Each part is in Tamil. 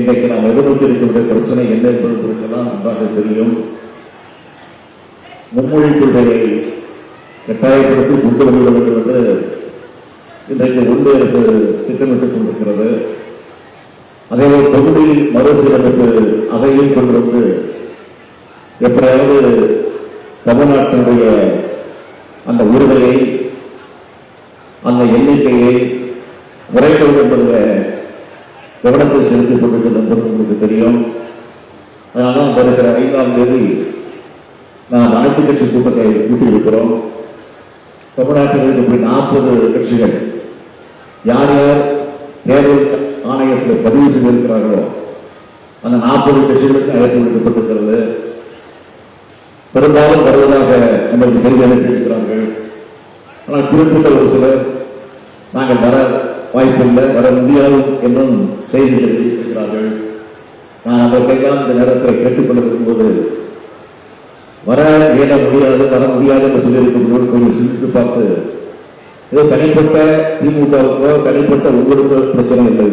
இன்றைக்கு நாம் எதிர்நோக்கி இருக்கின்ற பிரச்சனை என்ன என்பது குறித்தெல்லாம் நன்றாக தெரியும். மும்மொழி கொள்கையை கட்டாயப்படுத்தி கொண்டு வர வேண்டும் என்று இன்றைக்கு ஒன்றிய அரசு திட்டமிட்டுக் கொண்டிருக்கிறது. அதேபோல் தொகுதி மறுசீரமைப்பு அதையும் கொண்டு வந்து எப்படியாவது தமிழ்நாட்டினுடைய அந்த உரிமையை அந்த எண்ணிக்கையை குறைக்க என்பதில் கவனத்தை செலுத்திக் கொண்டிருக்கிறது என்பது உங்களுக்கு தெரியும். அதனால்தான் வருகிற 5ஆம் தேதி நாம் அனைத்து கட்சி கூட்டத்தை கூட்டியிருக்கிறோம். தமிழ்நாட்டில் இருக்கக்கூடிய 40 கட்சிகள் யார் யார் தேர்தல் ஆணையத்தில் பதிவு செய்திருக்கிறார்களோ அந்த 40 கட்சிகளுக்கு அழைப்பு விடுக்கப்பட்டிருக்கிறது. பெரும்பாலும் வருவதாக நம்மளுக்கு செய்தி அனுப்பியிருக்கிறார்கள். ஆனால் குறிப்பிட்ட ஒரு சிலர் நாங்கள் வர வாய்ப்பில்லை, வர முடியாது என்றும் செய்தி தெரிவித்திருக்கிறார்கள். நான் அவர்களெல்லாம் இந்த நேரத்தில் கேட்டுக்கொண்டிருக்கும் போது வர இயல முடியாது, வர முடியாது என்று சொல்லியிருக்கும் கொஞ்சம் சிந்தித்து பார்த்து, இது தனிப்பட்ட திமுகவுக்கோ தனிப்பட்ட உங்களுக்கு பிரச்சனை இல்லை,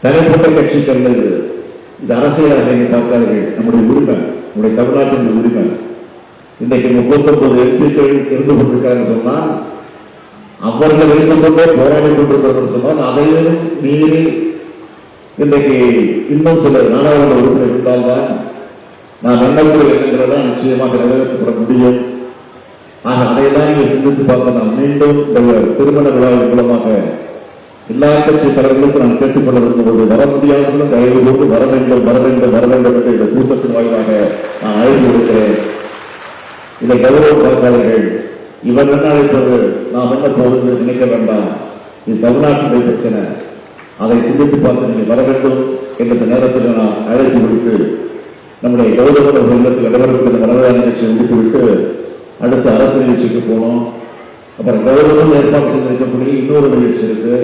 தனிப்பட்ட கட்சிக்கு அல்ல, இது அரசியலாக நீங்கள் பார்க்காதீர்கள். நம்முடைய உரிமை, நம்முடைய தமிழ்நாட்டின் உரிமை. இன்றைக்கு 39 எம்பிக்கள் இருந்து கொண்டிருக்காங்க சொன்னால், அவர்கள் இருந்து கொண்டே போராடி கொண்டிருக்கிறார்கள் சொன்னால், அதையும் மீறி இன்றைக்கு இன்னும் சில நாடாளுமன்ற உறுப்பினர் இருந்தால்தான் நாம் எண்ணக்கூடிய எண்ணங்களெல்லாம் நிச்சயமாக நிறைவேற்றப்பட முடியும். ஆக அதையெல்லாம் நீங்கள் சிந்தித்து பார்க்க நாம் மீண்டும் இந்த திருமண விழாவின் மூலமாக எல்லா கட்சி தலைவர்களுக்கும் நான் கேட்டுக்கொள்ள இருக்கும்போது, வர முடியாதவர்களும் தயவு கொண்டு வர வேண்டும் வர வேண்டும் வர வேண்டும் என்ற இந்த கூட்டத்தின் வாயிலாக நான் அழைப்பு விடுக்கிறேன். இதை கௌரவம் பார்க்காதீர்கள். இவர் என்ன அழைப்பது, நாம் என்ன போவது நினைக்க வேண்டாம். இது தமிழ்நாட்டினுடைய பிரச்சனை. அதை சிந்தித்து பார்த்து நீங்கள் வர வேண்டும் என்ற நேரத்தில் நான் அழைப்பு விடுத்து நம்முடைய கௌரவ இல்லத்தில் அனைவருக்கும் இந்த மனதான நிகழ்ச்சியை முடித்துவிட்டு அடுத்த அரசு நிகழ்ச்சிக்கு போனோம். அப்புறம் கௌரவம் ஏற்பாடு செய்திருக்கக்கூடிய இன்னொரு நிகழ்ச்சி இருக்கு.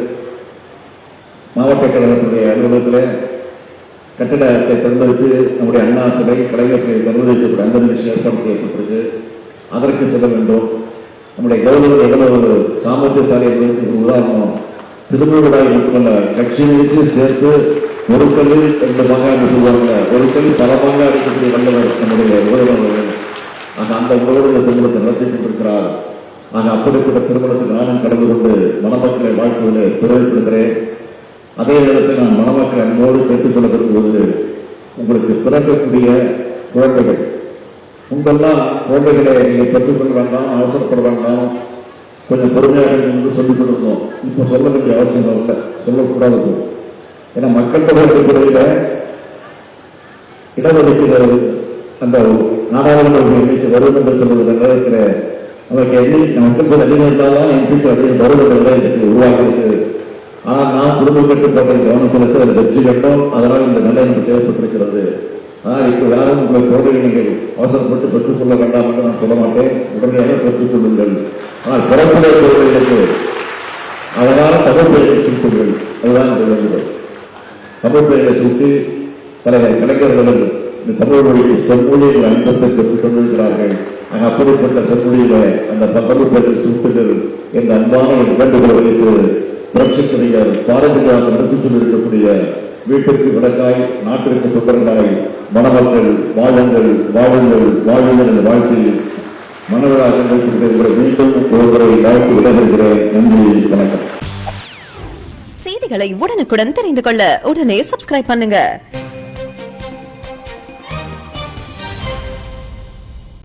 மாவட்ட கழகத்துடைய அலுவலகத்தில் கட்டிடத்தை திறந்தெடுத்து நம்முடைய அண்ணா சிலை, கலைஞர் சிலை திறந்தெடுக்கக்கூடிய அந்த நிகழ்ச்சி ஏற்பாடு செய்யப்பட்டிருக்கு. அதற்கு செல்ல வேண்டும். நம்முடைய கௌரவம் எவ்வளவு சாமர்த்தியசாலி என்பதற்கு உதாரணம், திருமணவிழாவில் மட்டுமல்ல, கட்சி நிகழ்ச்சி சேர்த்து ஒரு கல்லில் 2 பங்காக சொல்லுவாங்க, ஒரு கல்லில் பல பங்காக இருக்கக்கூடிய வல்லவர் நம்முடைய உறவினர்கள். ஆக அந்த உறவினர் திருமணத்தை நடத்தி கொண்டிருக்கிறார். ஆக அப்படிப்பட்ட திருமணத்தில் நானும் கலந்து கொண்டு மணமக்களை வாழ்த்துவதில் பெருமைப்படுகிறேன். அதே நேரத்தில் நான் மணமக்களை அன்போடு கேட்டுக்கொள்ள விரும்புவது, உங்களுக்கு பிறக்கக்கூடிய குழந்தைகள் உங்களெல்லாம் குழந்தைகளை நீங்கள் பெற்றுக்கொள்ள வேண்டாம், அவசரப்பட வேண்டாம், கொஞ்சம் பொறுமையாக என்று சொல்லிக் கொடுக்கணும். இப்போ சொல்ல வேண்டிய அவசியம் இல்லை, சொல்லக்கூடாது. ஏன்னா மக்கள் தொகை அடிப்படையில் இடஒதுக்கீடு அந்த நாடாளுமன்ற எண்ணிக்கை வரும் என்று சொல்வதில் இருக்கிற நமக்கு மக்கள் தொகை அதிகம் இருந்தால்தான் எண்ணிக்கை அதிகம் வரும் என்ற நிலையத்துக்கு உருவாக்கியிருக்கு. ஆனால் நான் குடும்ப கட்டுப்பாட்டை கவனம் செலுத்த அதை வெற்றி கட்டோம். அதனால் இந்த நிலை எனக்கு தேவைப்பட்டிருக்கிறது. ஆனால் இப்போ யாரும் உங்கள் குழந்தைகளை நீங்கள் அவசரப்பட்டு பெற்றுக்கொள்ள வேண்டாம் என்று நான் சொல்ல மாட்டேன். உடனடியாக பெற்றுக்கொள்ளுங்கள். ஆனால் பிறப்புடைய குழந்தைகளுக்கு அதனால தமிழ் பெயரை சூட்டுங்கள். அதுதான் இந்த வேண்டுகோள். தமிழ் பெயரை சூட்டி தலைவர் கலைஞர்கள் இந்த தமிழ் மொழிக்கு செம்மொழியில் அந்தஸ்தை பெற்றுக் கொண்டிருக்கிறார்கள். அப்படிப்பட்ட செம்மொழியில அந்த தமிழ் பெயரை சூட்டுகள் என்ற அன்பான வேண்டுகோளுக்கு புரட்சிக்குரிய பாரதிதாசன் நடத்திக் கொண்டிருக்கக்கூடிய வீட்டிற்கு விளக்காய், நாட்டிற்கு தொண்டர்களாய் மணமக்கள் வாழுங்கள் வாழுங்கள் வாழுங்கள் என்ற வாழ்த்தி மனவிழா கண்டிருக்கிற மீண்டும் ஒருவரை வாழ்த்து விடைபெறுகிறேன். நன்றி, வணக்கம். செய்திகளை உடனுக்குடன் தெரிந்து கொள்ள உடனே சப்ஸ்கிரைப் பண்ணுங்க.